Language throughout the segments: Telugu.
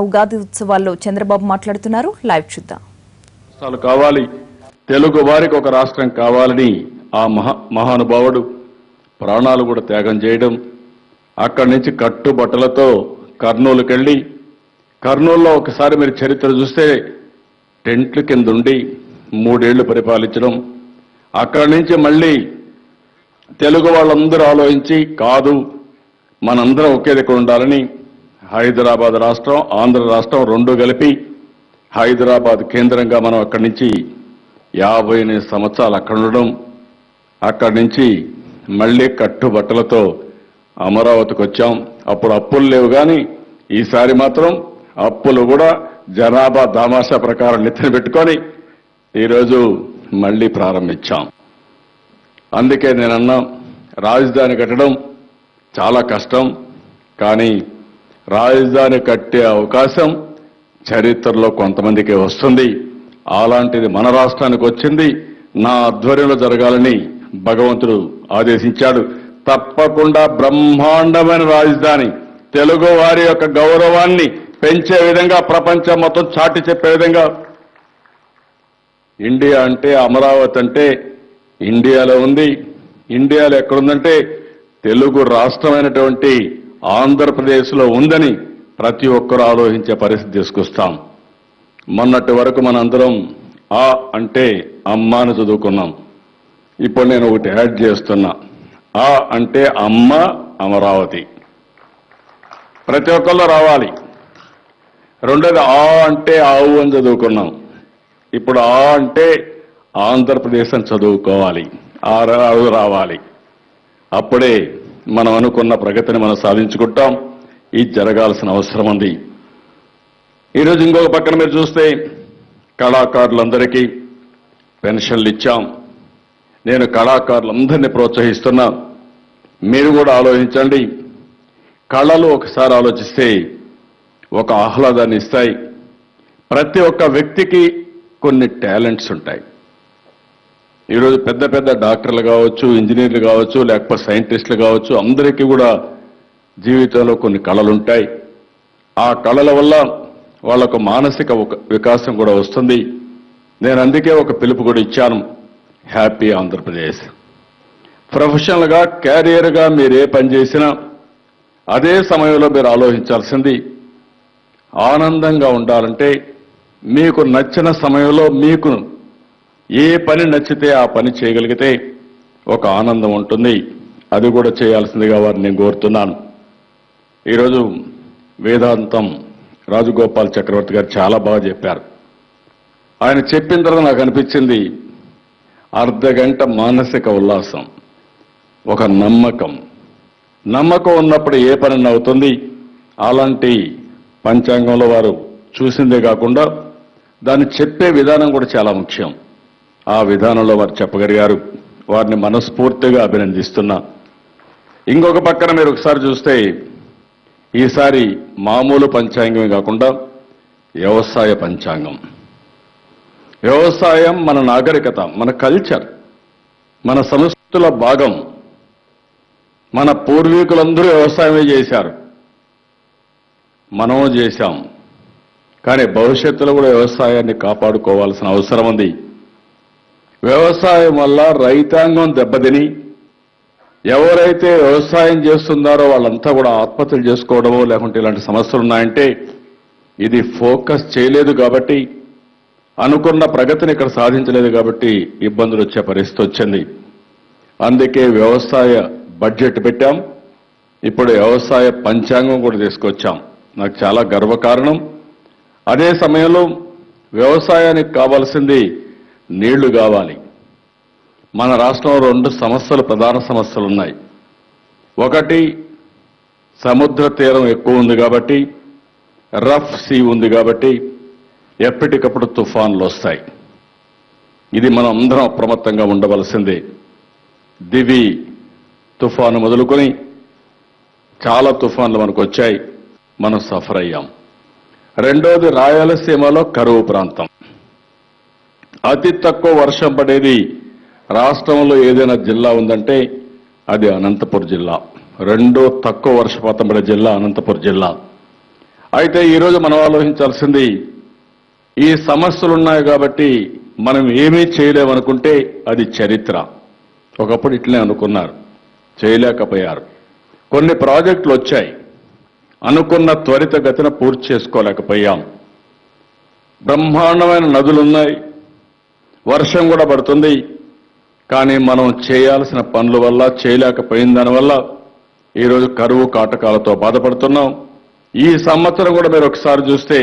ఉగాది ఉత్సవాల్లో చంద్రబాబు మాట్లాడుతున్నారు. లైవ్ చూద్దాం. రాష్ట్రాలు కావాలి, తెలుగు వారికి ఒక రాష్ట్రం కావాలని ఆ మహానుభావుడు ప్రాణాలు కూడా త్యాగం చేయడం, అక్కడి నుంచి కట్టుబట్టలతో కర్నూలుకి వెళ్ళి, కర్నూలులో ఒకసారి మీరు చరిత్ర చూస్తే టెంట్ల కింద ఉండి 3 ఏళ్లు పరిపాలించడం, అక్కడి నుంచి మళ్ళీ తెలుగు వాళ్ళందరూ ఆలోచించి కాదు మనందరం ఒకే దగ్గర ఉండాలని హైదరాబాద్ రాష్ట్రం, ఆంధ్ర రాష్ట్రం 2 కలిపి హైదరాబాద్ కేంద్రంగా మనం అక్కడి నుంచి 58 సంవత్సరాలు అక్కడ ఉండడం, అక్కడి నుంచి మళ్ళీ కట్టుబట్టలతో అమరావతికి వచ్చాం. అప్పుడు అప్పులు లేవు, కానీ ఈసారి మాత్రం అప్పులు కూడా జనాభా దామాషా ప్రకారం నెత్తిన పెట్టుకొని ఈరోజు మళ్ళీ ప్రారంభించాం. అందుకే నేనన్నా రాజధాని కట్టడం చాలా కష్టం, కానీ రాజధాని కట్టే అవకాశం చరిత్రలో కొంతమందికి వస్తుంది. అలాంటిది మన రాష్ట్రానికి వచ్చింది. నా ఆధ్వర్యంలో జరగాలని భగవంతుడు ఆదేశించాడు. తప్పకుండా బ్రహ్మాండమైన రాజధాని తెలుగు వారి యొక్క గౌరవాన్ని పెంచే విధంగా, ప్రపంచం మొత్తం చాటి చెప్పే విధంగా, ఇండియా అంటే అమరావతి అంటే ఇండియాలో ఉంది. ఇండియాలో ఎక్కడుందంటే తెలుగు రాష్ట్రమైనటువంటి ఆంధ్రప్రదేశ్లో ఉందని ప్రతి ఒక్కరూ ఆలోచించే పరిస్థితి తీసుకొస్తాం. మొన్నటి వరకు మనందరం ఆ అంటే అమ్మ అని చదువుకున్నాం. ఇప్పుడు నేను ఒకటి యాడ్ చేస్తున్నా, ఆ అంటే అమ్మ అమరావతి ప్రతి ఒక్కళ్ళు రావాలి. రెండోది ఆ అంటే ఆవు అని చదువుకున్నాం. ఇప్పుడు ఆ అంటే ఆంధ్రప్రదేశ్ అని చదువుకోవాలి. ఆ రావాలి. అప్పుడే మనం అనుకున్న ప్రగతిని మనం సాధించుకుంటాం. ఇది జరగాల్సిన అవసరం ఉంది. ఈరోజు ఇంకొక పక్కన మీరు చూస్తే కళాకారులందరికీ పెన్షన్లు ఇచ్చాం. నేను కళాకారులందరినీ ప్రోత్సహిస్తున్నా. మీరు కూడా ఆలోచించండి. కళలు ఒకసారి ఆలోచిస్తే ఒక ఆహ్లాదాన్ని ఇస్తాయి. ప్రతి ఒక్క వ్యక్తికి కొన్ని టాలెంట్స్ ఉంటాయి. ఈరోజు పెద్ద పెద్ద డాక్టర్లు కావచ్చు, ఇంజనీర్లు కావచ్చు, లేకపోతే సైంటిస్టులు కావచ్చు, అందరికీ కూడా జీవితంలో కొన్ని కళలు ఉంటాయి. ఆ కళల వల్ల వాళ్ళకు మానసిక వికాసం కూడా వస్తుంది. నేను అందుకే ఒక పిలుపు కూడా ఇచ్చాను, హ్యాపీ ఆంధ్రప్రదేశ్. ప్రొఫెషనల్గా, క్యారియర్గా మీరు ఏ పని చేసినా అదే సమయంలో మీరు ఆలోచించాల్సింది ఆనందంగా ఉండాలంటే మీకు నచ్చిన సమయంలో మీకు ఏ పని నచ్చితే ఆ పని చేయగలిగితే ఒక ఆనందం ఉంటుంది. అది కూడా చేయాల్సిందిగా వారిని నేను కోరుతున్నాను. ఈరోజు వేదాంతం రాజగోపాల్ చక్రవర్తి గారు చాలా బాగా చెప్పారు. ఆయన చెప్పిన తర్వాత నాకు అనిపించింది, అర్ధగంట మానసిక ఉల్లాసం, ఒక నమ్మకం ఉన్నప్పుడు ఏ పని అవుతుంది. అలాంటి పంచాంగంలో వారు చూసిందే కాకుండా దాన్ని చెప్పే విధానం కూడా చాలా ముఖ్యం. ఆ విధానంలో వారు చెప్పగలిగారు. వారిని మనస్ఫూర్తిగా అభినందిస్తున్నా. ఇంకొక పక్కన మీరు ఒకసారి చూస్తే ఈసారి మామూలు పంచాంగమే కాకుండా వ్యవసాయ పంచాంగం. వ్యవసాయం మన నాగరికత, మన కల్చర్, మన సంస్కృతిలో భాగం. మన పూర్వీకులందరూ వ్యవసాయమే చేశారు, మనము చేశాం. కానీ భవిష్యత్తులో కూడా వ్యవసాయాన్ని కాపాడుకోవాల్సిన అవసరం ఉంది. వ్యవసాయం వల్ల రైతాంగం దెబ్బతిని ఎవరైతే వ్యవసాయం చేస్తున్నారో వాళ్ళంతా కూడా ఆత్మహత్యలు చేసుకోవడమో లేకుంటే ఇలాంటి సమస్యలు ఉన్నాయంటే ఇది ఫోకస్ చేయలేదు కాబట్టి, అనుకున్న ప్రగతిని ఇక్కడ సాధించలేదు కాబట్టి ఇబ్బందులు వచ్చే పరిస్థితి వచ్చింది. అందుకే వ్యవసాయ బడ్జెట్ పెట్టాం. ఇప్పుడు వ్యవసాయ పంచాంగం కూడా తీసుకొచ్చాం. నాకు చాలా గర్వకారణం. అదే సమయంలో వ్యవసాయానికి కావాల్సింది నీళ్లు కావాలి. మన రాష్ట్రంలో 2 సమస్యలు, ప్రధాన సమస్యలు ఉన్నాయి. ఒకటి సముద్ర తీరం ఎక్కువ ఉంది కాబట్టి, రఫ్ సీ ఉంది కాబట్టి ఎప్పటికప్పుడు తుఫాన్లు వస్తాయి. ఇది మనం అందరం అప్రమత్తంగా ఉండవలసిందే. దివి తుఫాను మొదలుకొని చాలా తుఫాన్లు మనకు వచ్చాయి, మనం సఫర్ అయ్యాం. రెండోది రాయలసీమలో కరువు ప్రాంతం. అతి తక్కువ వర్షం పడేది రాష్ట్రంలో ఏదైనా జిల్లా ఉందంటే అది అనంతపురం జిల్లా. రెండో తక్కువ వర్షపాతం పడే జిల్లా అనంతపురం జిల్లా. అయితే ఈరోజు మనం ఆలోచించాల్సింది ఈ సమస్యలు ఉన్నాయి కాబట్టి మనం ఏమీ చేయలేమనుకుంటే అది చరిత్ర. ఒకప్పుడు ఇట్లనే అనుకున్నారు, చేయలేకపోయారు. కొన్ని ప్రాజెక్టులు వచ్చాయి, అనుకున్న త్వరితగతిన పూర్తి చేసుకోలేకపోయాం. బ్రహ్మాండమైన నదులున్నాయి, వర్షం కూడా పడుతుంది. కానీ మనం చేయాల్సిన పనుల వల్ల చేయలేకపోయిన దానివల్ల ఈరోజు కరువు కాటకాలతో బాధపడుతున్నాం. ఈ సంవత్సరం కూడా మీరు ఒకసారి చూస్తే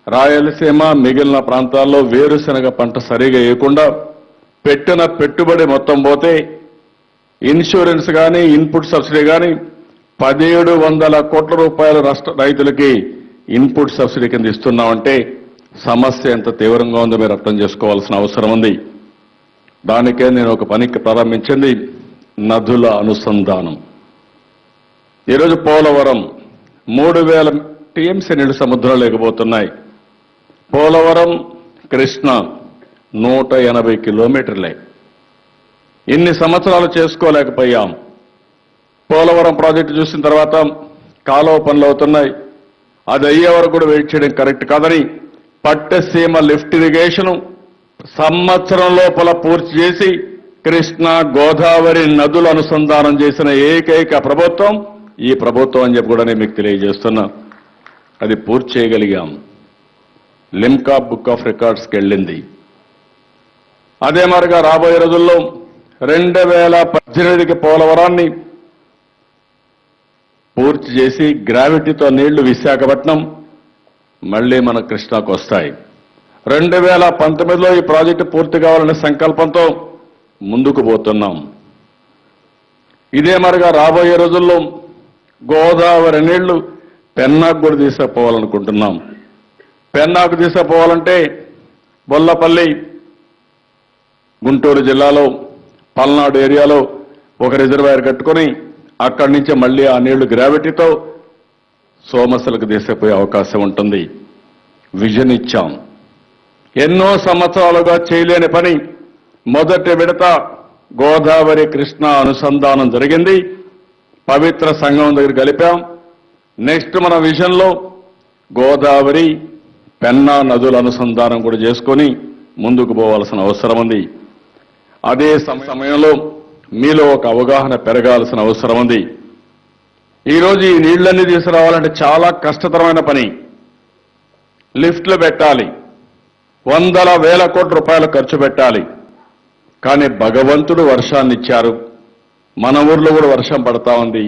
రాయలసీమ మిగిలిన ప్రాంతాల్లో వేరుశనగ పంట సరిగా వేయకుండా పెట్టిన పెట్టుబడి మొత్తం పోతే ఇన్సూరెన్స్ కానీ ఇన్పుట్ సబ్సిడీ కానీ 1700 కోట్ల రూపాయలు రాష్ట్ర రైతులకి ఇన్పుట్ సబ్సిడీ కింద ఇస్తున్నామంటే సమస్య ఎంత తీవ్రంగా ఉందో మీరు అర్థం చేసుకోవాల్సిన అవసరం ఉంది. దానికే నేను ఒక పనికి ప్రారంభించింది నదుల అనుసంధానం. ఈరోజు పోలవరం 3000 టీఎంసీ నీళ్లు సముద్రం లేకపోతున్నాయి. పోలవరం కృష్ణ 180 కిలోమీటర్లే. ఇన్ని సంవత్సరాలు చేసుకోలేకపోయాం. పోలవరం ప్రాజెక్టు చూసిన తర్వాత కాలువ పనులు అవుతున్నాయి, అది అయ్యే వరకు కూడా వెయిట్ చేయడం కరెక్ట్ కాదని పట్టసీమ లిఫ్ట్ ఇరిగేషన్ సంవత్సరం లోపల పూర్తి చేసి కృష్ణా గోదావరి నదుల అనుసంధానం చేసిన ఏకైక ప్రభుత్వం ఈ ప్రభుత్వం అని చెప్పి కూడా నేను మీకు తెలియజేస్తున్నా. అది పూర్తి చేయగలిగాం. లిమ్కా బుక్ ఆఫ్ రికార్డ్స్కి వెళ్ళింది. అదే మరిగా రాబోయే రోజుల్లో 2018కి పోలవరాన్ని పూర్తి చేసి గ్రావిటీతో నీళ్లు విశాఖపట్నం మళ్లీ మన కృష్ణాకు వస్తాయి. 2019లో ఈ ప్రాజెక్టు పూర్తి కావాలనే సంకల్పంతో ముందుకు పోతున్నాం. ఇదే మరిగా రాబోయే రోజుల్లో గోదావరి నీళ్లు పెన్నాకు కూడా తీసుకుపోవాలనుకుంటున్నాం. పెన్నాకు తీసుకుపోవాలంటే బొల్లపల్లి గుంటూరు జిల్లాలో పల్నాడు ఏరియాలో ఒక రిజర్వాయర్ కట్టుకొని అక్కడి నుంచి మళ్లీ ఆ నీళ్లు గ్రావిటీతో సోమశలకు తీసుకుపోయే అవకాశం ఉంటుంది. విజన్ ఇచ్చాం. ఎన్నో సంవత్సరాలుగా చేయలేని పని మొదటి విడత గోదావరి కృష్ణ అనుసంధానం జరిగింది. పవిత్ర సంగమం దగ్గర కలిపాం. నెక్స్ట్ మన విజన్లో గోదావరి పెన్నా నదుల అనుసంధానం కూడా చేసుకొని ముందుకు పోవాల్సిన అవసరం ఉంది. అదే సమయంలో మీలో ఒక అవగాహన పెరగాల్సిన అవసరం ఉంది. ఈరోజు ఈ నీళ్లన్నీ తీసుకురావాలంటే చాలా కష్టతరమైన పని. లిఫ్ట్లు పెట్టాలి, వందల వేల కోట్ల రూపాయలు ఖర్చు పెట్టాలి. కానీ భగవంతుడు వర్షాన్ని ఇచ్చారు. మన ఊర్లో కూడా వర్షం పడతా ఉంది.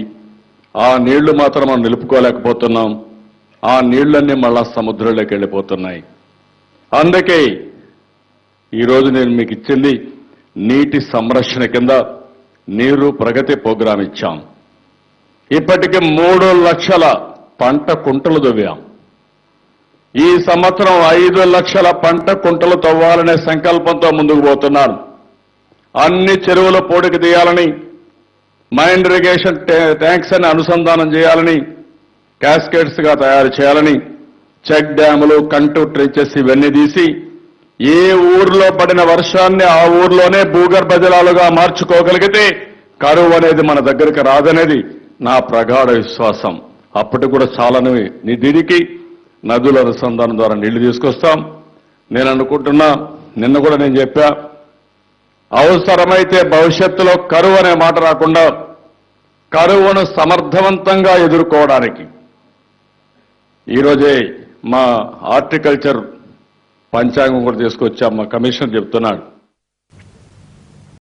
ఆ నీళ్లు మాత్రం మనం నిలుపుకోలేకపోతున్నాం. ఆ నీళ్లన్నీ మళ్ళా సముద్రంలోకి వెళ్ళిపోతున్నాయి. అందుకే ఈరోజు నేను మీకు ఇచ్చింది నీటి సంరక్షణ కింద నీరు ప్రగతి ప్రోగ్రాం ఇచ్చాం. ఇప్పటికి 3 లక్షల పంట కుంటలు తవ్వాం. ఈ సంవత్సరం 5 లక్షల పంట కుంటలు తవ్వాలనే సంకల్పంతో ముందుకు పోతున్నారు. అన్ని చెరువుల పోడికి తీయాలని, మైండ్ ఇరిగేషన్ ట్యాంక్స్ అని అనుసంధానం చేయాలని, క్యాస్కేడ్స్ గా తయారు చేయాలని, చెక్ డ్యాములు, కంటూ ట్రెంచెస్ ఇవన్నీ తీసి ఏ ఊర్లో పడిన వర్షాన్ని ఆ ఊర్లోనే భూగర్భ జలాలుగా మార్చుకోగలిగితే కరువు అనేది మన దగ్గరికి రాదనేది నా ప్రగాఢ విశ్వాసం. అప్పటికి కూడా చాలని నిధికి నదుల అనుసంధానం ద్వారా నీళ్లు తీసుకొస్తాం. నేను అనుకుంటున్నా, నిన్న కూడా నేను చెప్పా, అవసరమైతే భవిష్యత్తులో కరువు అనే మాట రాకుండా కరువును సమర్థవంతంగా ఎదుర్కోవడానికి ఈరోజే మా హార్టికల్చర్ పంచాంగం కూడా తీసుకొచ్చాం. మా కమిషనర్ చెప్తున్నాడు,